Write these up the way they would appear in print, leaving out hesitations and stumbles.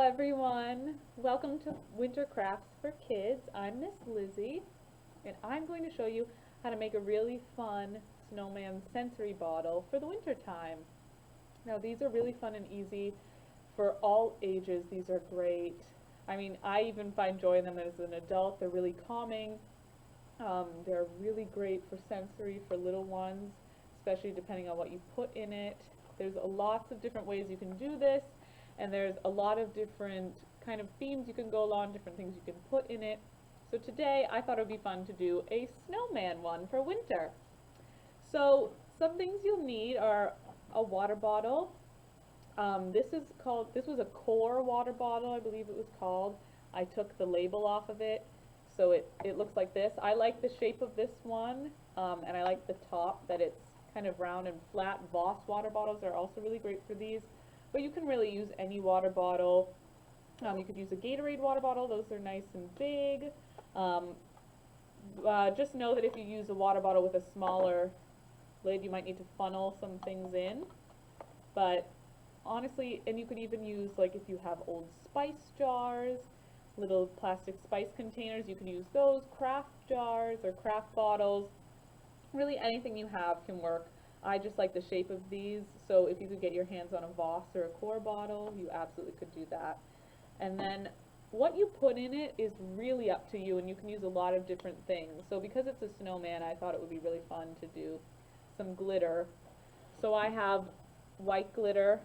everyone. Welcome to Winter Crafts for Kids. I'm Miss Lizzie, and I'm going to show you how to make a really fun Snowman Sensory Bottle for the winter time. Now these are really fun and easy for all ages. These are great. I mean, I even find joy in them as an adult. They're really calming. They're really great for sensory for little ones, especially depending on what you put in it. There's lots of different ways you can do this, and there's a lot of different kind of themes you can go along, different things you can put in it. So today I thought it would be fun to do a snowman one for winter. So some things you'll need are a water bottle. This was a core water bottle, I believe it was called. I took the label off of it, so it looks like this. I like the shape of this one, and I like the top, that it's kind of round and flat. Voss water bottles are also really great for these, but you can really use any water bottle. You could use a Gatorade water bottle, those are nice and big. Just know that if you use a water bottle with a smaller lid, you might need to funnel some things in. But honestly, and you could even use, like, if you have old spice jars, little plastic spice containers, you can use those, craft jars or craft bottles. Really anything you have can work. I just like the shape of these, so if you could get your hands on a Voss or a core bottle, you absolutely could do that. And then what you put in it is really up to you, and you can use a lot of different things. So because it's a snowman, I thought it would be really fun to do some glitter. So I have white glitter,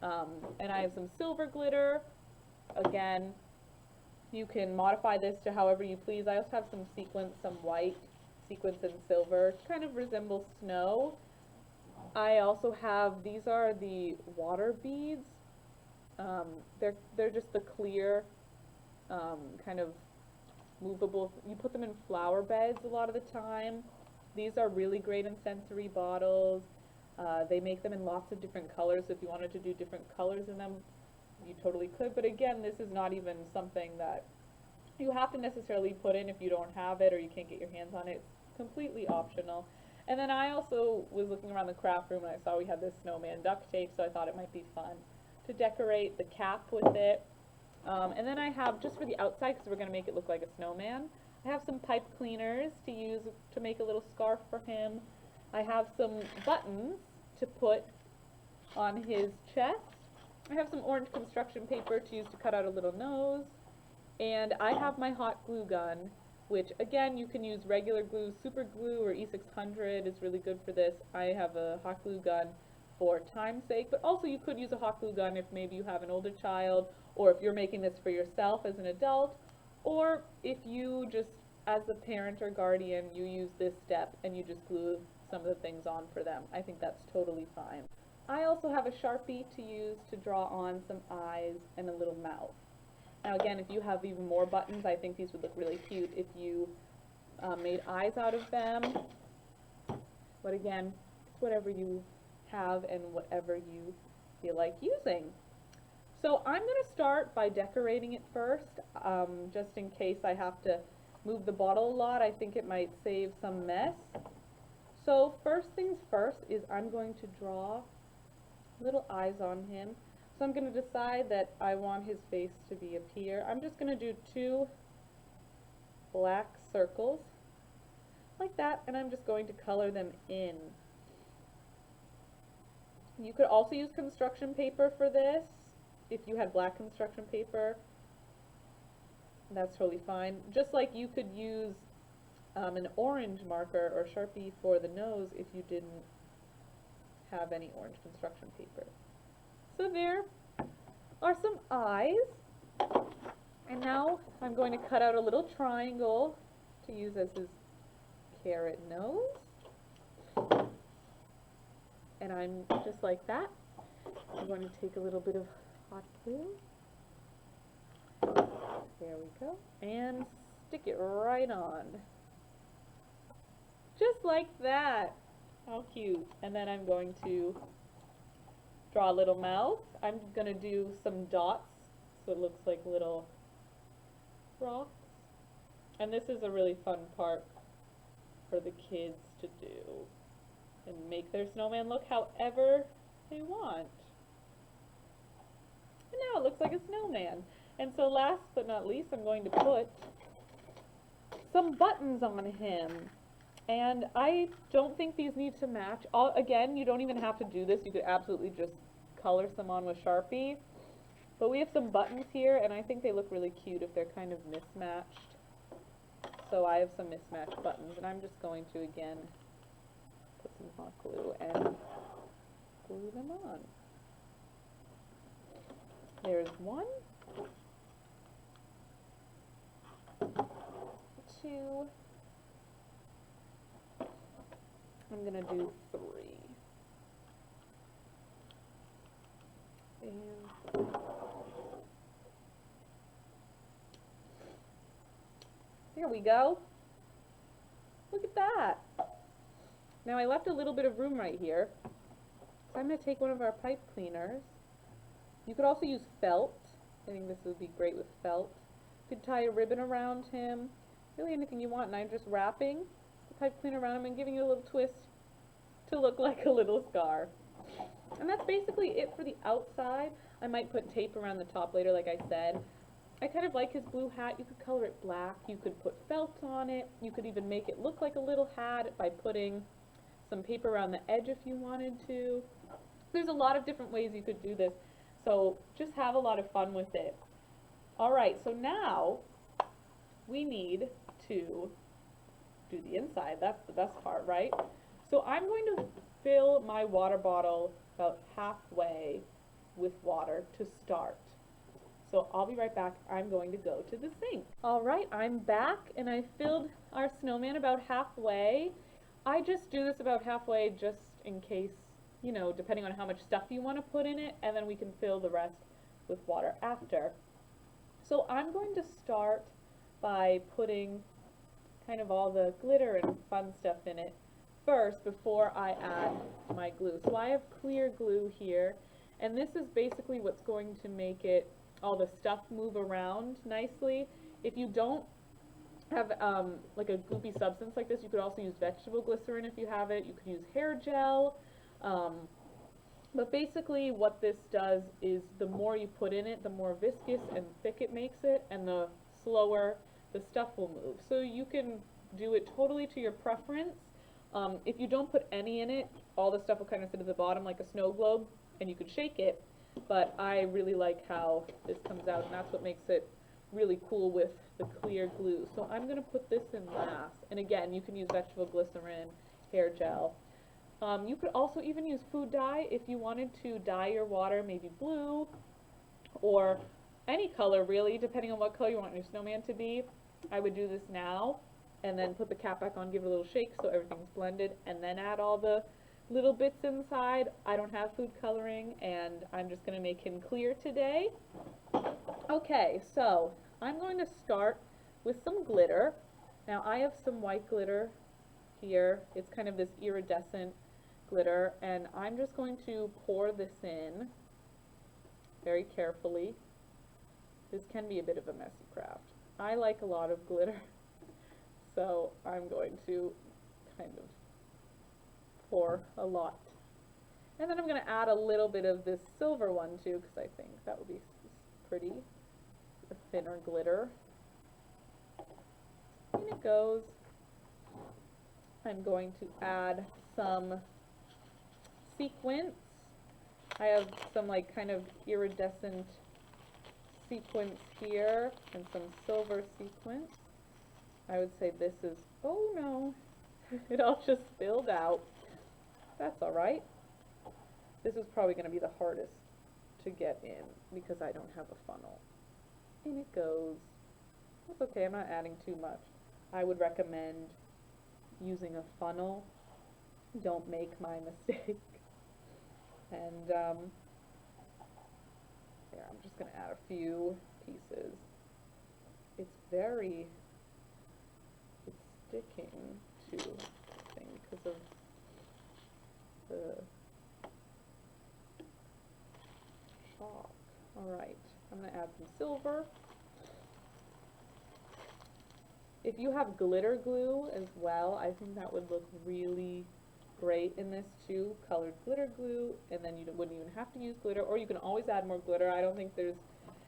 and I have some silver glitter. Again, you can modify this to however you please. I also have some sequins, some white sequins and silver, kind of resemble snow. I also have, these are the water beads. They're just the clear, kind of movable. You put them in flower beds a lot of the time. These are really great in sensory bottles. They make them in lots of different colors, so if you wanted to do different colors in them, you totally could. But again, this is not even something that you have to necessarily put in if you don't have it or you can't get your hands on it. It's completely optional. And then I also was looking around the craft room and I saw we had this snowman duct tape, so I thought it might be fun to decorate the cap with it. And then I have, just for the outside, because we're going to make it look like a snowman, I have some pipe cleaners to use to make a little scarf for him. I have some buttons to put on his chest. I have some orange construction paper to use to cut out a little nose. And I have my hot glue gun, which again, you can use regular glue. Super glue or E600 is really good for this. I have a hot glue gun for time's sake, but also you could use a hot glue gun if maybe you have an older child, or if you're making this for yourself as an adult, or if you just, as the parent or guardian, you use this step and you just glue some of the things on for them. I think that's totally fine. I also have a Sharpie to use to draw on some eyes and a little mouth. Now again, if you have even more buttons, I think these would look really cute if you made eyes out of them. But again, it's whatever you have and whatever you feel like using. So I'm going to start by decorating it first, just in case I have to move the bottle a lot. I think it might save some mess. So first things first is I'm going to draw little eyes on him. So I'm going to decide that I want his face to be up here. I'm just going to do 2 black circles like that, and I'm just going to color them in. You could also use construction paper for this. If you had black construction paper, that's totally fine. Just like you could use an orange marker or Sharpie for the nose if you didn't have any orange construction paper. So there are some eyes, and now I'm going to cut out a little triangle to use as his carrot nose, and I'm just like that. I'm going to take a little bit of hot glue, there we go, and stick it right on, just like that. How cute. And then I'm going to draw a little mouth. I'm going to do some dots so it looks like little rocks. And this is a really fun part for the kids to do and make their snowman look however they want. And now looks like a snowman. And so last but not least, I'm going to put some buttons on him. And I don't think these need to match. Again, you don't even have to do this. You could absolutely just color some on with Sharpie. But we have some buttons here, and I think they look really cute if they're kind of mismatched. So I have some mismatched buttons, and I'm just going to, again, put some hot glue and glue them on. There's one, two, I'm going to do three. And there we go. Look at that. Now I left a little bit of room right here. So I'm going to take one of our pipe cleaners. You could also use felt. I think this would be great with felt. You could tie a ribbon around him. Really anything you want. And I'm just wrapping the pipe cleaner around him and giving it a little twist to look like a little scar. And that's basically it for the outside. I might put tape around the top later, like I said. I kind of like his blue hat. You could color it black. You could put felt on it. You could even make it look like a little hat by putting some paper around the edge if you wanted to. There's a lot of different ways you could do this. So just have a lot of fun with it. Alright, so now we need to do the inside. That's the best part, right? So I'm going to fill my water bottle about halfway with water to start. So I'll be right back. I'm going to go to the sink. Alright, I'm back and I filled our snowman about halfway. I just do this about halfway just in case, you know, depending on how much stuff you want to put in it, and then we can fill the rest with water after. So I'm going to start by putting kind of all the glitter and fun stuff in it first before I add my glue. So I have clear glue here, and this is basically what's going to make it, all the stuff move around nicely. If you don't have like a goopy substance like this, you could also use vegetable glycerin if you have it. You could use hair gel. But basically what this does is the more you put in it, the more viscous and thick it makes it, and the slower the stuff will move. So you can do it totally to your preference. If you don't put any in it, all the stuff will kind of sit at the bottom like a snow globe, and you could shake it. But I really like how this comes out, and that's what makes it really cool with the clear glue. So I'm going to put this in last. And again, you can use vegetable glycerin, hair gel. You could also even use food dye if you wanted to dye your water maybe blue or any color really, depending on what color you want your snowman to be. I would do this now and then put the cap back on, give it a little shake so everything's blended, and then add all the little bits inside. I don't have food coloring, and I'm just going to make him clear today. Okay, so I'm going to start with some glitter. Now I have some white glitter here. It's kind of this iridescent glitter, and I'm just going to pour this in very carefully. This can be a bit of a messy craft. I like a lot of glitter, so I'm going to kind of pour a lot. And then I'm going to add a little bit of this silver one too, because I think that would be pretty, a thinner glitter. In it goes. I'm going to add some sequins. I have some like kind of iridescent sequins here and some silver sequins. I would say this is, oh no, it all just spilled out. That's alright. This is probably going to be the hardest to get in because I don't have a funnel. In it goes. That's okay, I'm not adding too much. I would recommend using a funnel. Don't make my mistake. And there, I'm just going to add a few pieces. It's sticking to the thing because of the chalk. Alright, I'm going to add some silver. If you have glitter glue as well, I think that would look really great in this too, colored glitter glue, and then you wouldn't even have to use glitter, or you can always add more glitter. I don't think there's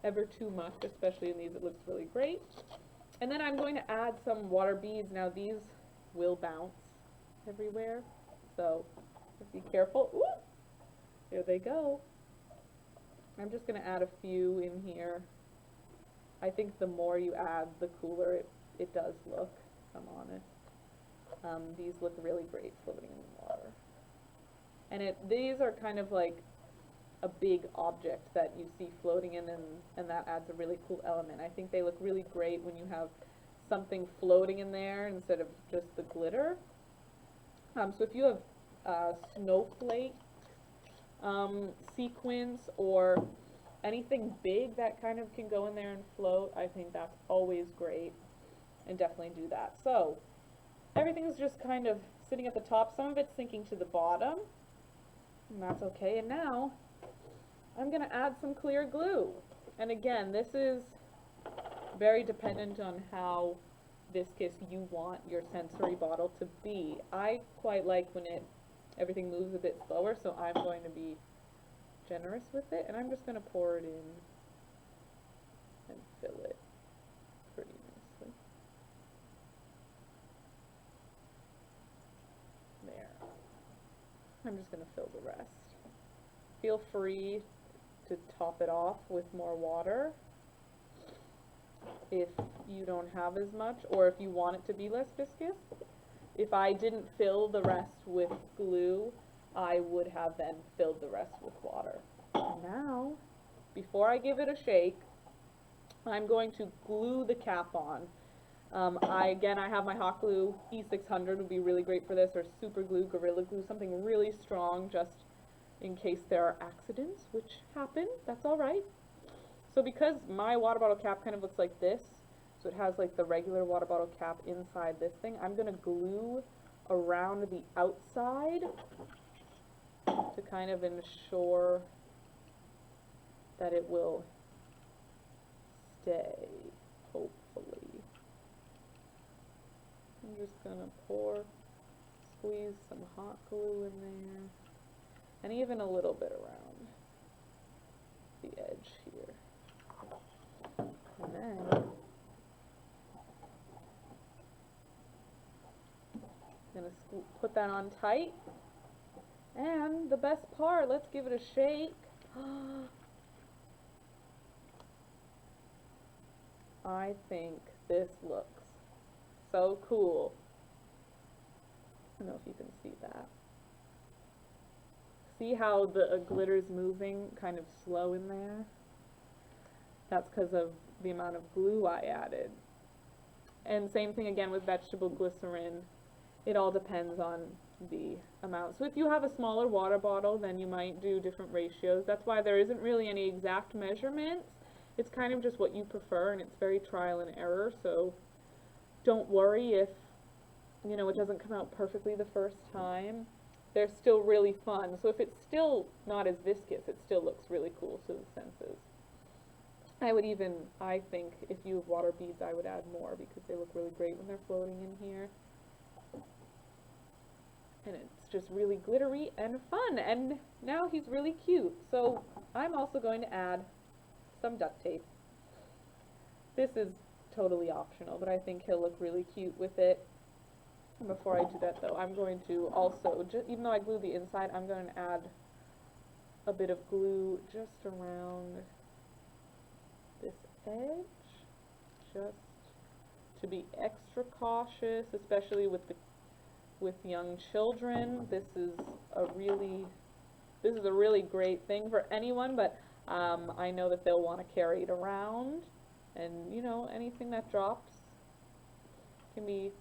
ever too much, especially in these. It looks really great. And then I'm going to add some water beads. Now these will bounce everywhere, so be careful. Ooh, there they go. I'm just going to add a few in here. I think the more you add, the cooler it does look, if I'm honest. These look really great floating in the water. And these are kind of like a big object that you see floating in, and that adds a really cool element. I think they look really great when you have something floating in there instead of just the glitter. So if you have snowflake sequins or anything big that kind of can go in there and float, I think that's always great, and definitely do that. So everything's just kind of sitting at the top. Some of it's sinking to the bottom, and that's okay. And now I'm going to add some clear glue. And again, this is very dependent on how viscous you want your sensory bottle to be. I quite like when everything moves a bit slower, so I'm going to be generous with it, and I'm just going to pour it in and fill it pretty nicely. There. I'm just going to fill the rest. Feel free to top it off with more water if you don't have as much, or if you want it to be less viscous. If I didn't fill the rest with glue, I would have then filled the rest with water. Now, before I give it a shake, I'm going to glue the cap on. I have my hot glue. E600 would be really great for this, or super glue, Gorilla Glue, something really strong just in case there are accidents, which happen. That's all right. So because my water bottle cap kind of looks like this, so it has like the regular water bottle cap inside this thing, I'm going to glue around the outside to kind of ensure that it will stay, hopefully. I'm just going to squeeze some hot glue in there, and even a little bit around the edge here. And then I'm going to put that on tight. And the best part, let's give it a shake. I think this looks so cool. I don't know if you can see that. See how the glitter's moving kind of slow in there? That's because of the amount of glue I added. And same thing again with vegetable glycerin. It all depends on the amount. So if you have a smaller water bottle, then you might do different ratios. That's why there isn't really any exact measurements. It's kind of just what you prefer, and it's very trial and error. So don't worry if, you know, it doesn't come out perfectly the first time. They're still really fun. So if it's still not as viscous, it still looks really cool to the senses. I think if you have water beads, I would add more because they look really great when they're floating in here. And it's just really glittery and fun. And now he's really cute. So I'm also going to add some duct tape. This is totally optional, but I think he'll look really cute with it. And before I do that though, I'm going to also, even though I glued the inside, I'm going to add a bit of glue just around this edge, just to be extra cautious, especially with young children. This is a really great thing for anyone, but I know that they'll want to carry it around, and you know, anything that drops can be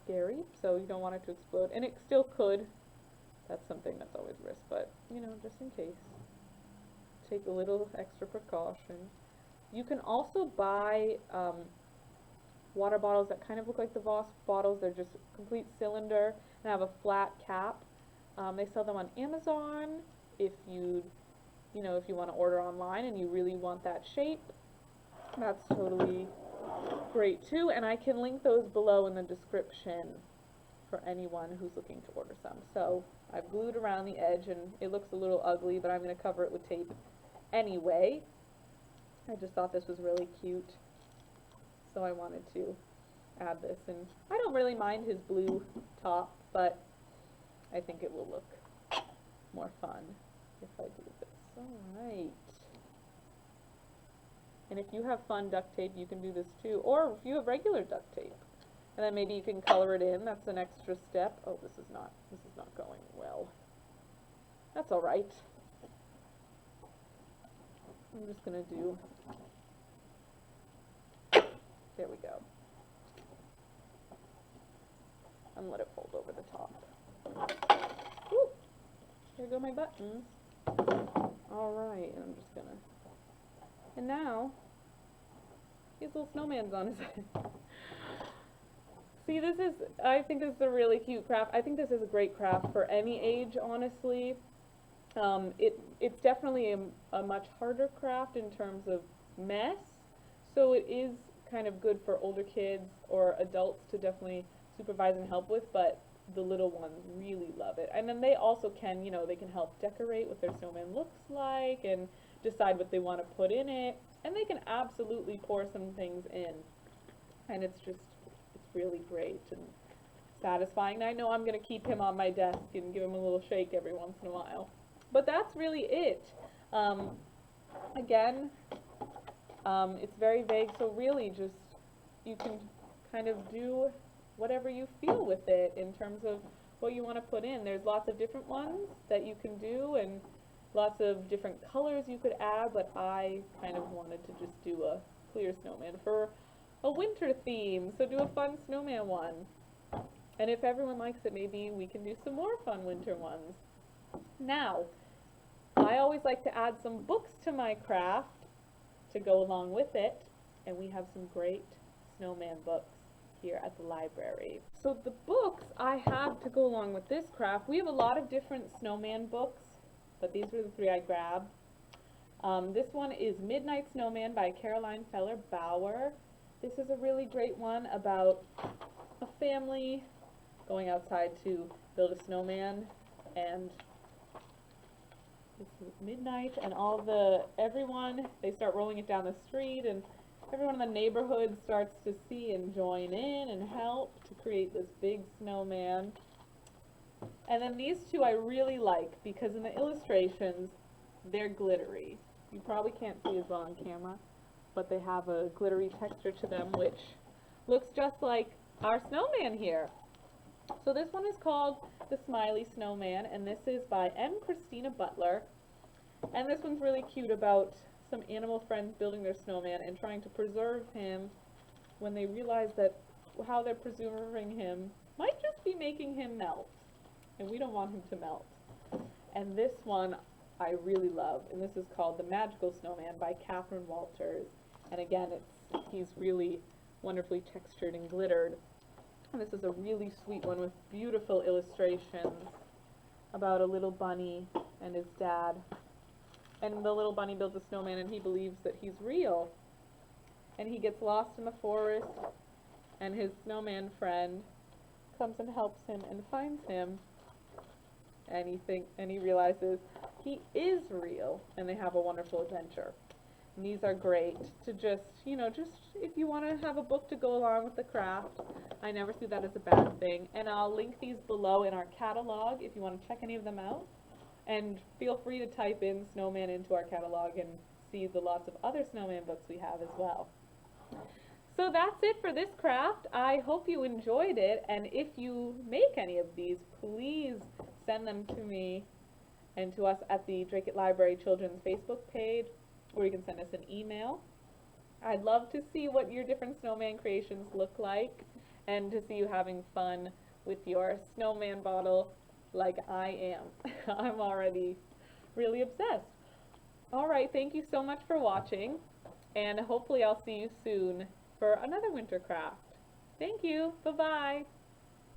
scary, so you don't want it to explode, and it still could. That's something that's always a risk, but you know, just in case, take a little extra precaution. You can also buy water bottles that kind of look like the Voss bottles. They're just a complete cylinder and have a flat cap. They sell them on Amazon. If you want to order online and you really want that shape, that's totally great too. And I can link those below in the description for anyone who's looking to order some. So I've glued around the edge, and it looks a little ugly, but I'm going to cover it with tape anyway. I just thought this was really cute, so I wanted to add this. And I don't really mind his blue top, but I think it will look more fun if I do this. Alright. And if you have fun duct tape, you can do this too. Or if you have regular duct tape. And then maybe you can color it in. That's an extra step. Oh, this is not going well. That's alright. I'm just going to do, there we go. And let it fold over the top. Woo! Here go my buttons. Alright, and I'm just going to, and now, his little snowman's on his head. See, this is, I think this is a really cute craft. I think this is a great craft for any age, honestly. It's definitely a much harder craft in terms of mess, so it is kind of good for older kids or adults to definitely supervise and help with, but the little ones really love it. And then they also can, you know, they can help decorate what their snowman looks like and decide what they want to put in it, and they can absolutely pour some things in, and it's really great and satisfying. I know I'm going to keep him on my desk and give him a little shake every once in a while. But that's really it. Again, it's very vague, so really just, you can kind of do whatever you feel with it in terms of what you want to put in. There's lots of different ones that you can do and lots of different colors you could add, but I kind of wanted to just do a clear snowman for a winter theme, so do a fun snowman one. And if everyone likes it, maybe we can do some more fun winter ones. Now, I always like to add some books to my craft to go along with it, and we have some great snowman books here at the library. So the books I have to go along with this craft, we have a lot of different snowman books, but these were the three I grabbed. This one is Midnight Snowman by Caroline Feller Bauer. This is a really great one about a family going outside to build a snowman, and it's midnight, and everyone, they start rolling it down the street, and everyone in the neighborhood starts to see and join in and help to create this big snowman. And then these two I really like because in the illustrations, they're glittery. You probably can't see as well on camera, but they have a glittery texture to them, which looks just like our snowman here. So this one is called The Smiley Snowman, and this is by M. Christina Butler. And this one's really cute about some animal friends building their snowman and trying to preserve him when they realize that how they're preserving him might just be making him melt. And we don't want him to melt. And this one I really love, and this is called The Magical Snowman by Catherine Walters. And again, he's really wonderfully textured and glittered. And this is a really sweet one with beautiful illustrations about a little bunny and his dad. And the little bunny builds a snowman and he believes that he's real. And he gets lost in the forest, and his snowman friend comes and helps him and finds him. And he realizes he is real, and they have a wonderful adventure. And these are great to just if you want to have a book to go along with the craft, I never see that as a bad thing. And I'll link these below in our catalog if you want to check any of them out. And feel free to type in snowman into our catalog and see the lots of other snowman books we have as well. So that's it for this craft. I hope you enjoyed it, and if you make any of these, please send them to me and to us at the Drake Library Children's Facebook page, or you can send us an email. I'd love to see what your different snowman creations look like, and to see you having fun with your snowman bottle like I am. I'm already really obsessed. Alright, thank you so much for watching, and hopefully I'll see you soon for another winter craft. Thank you. Bye-bye.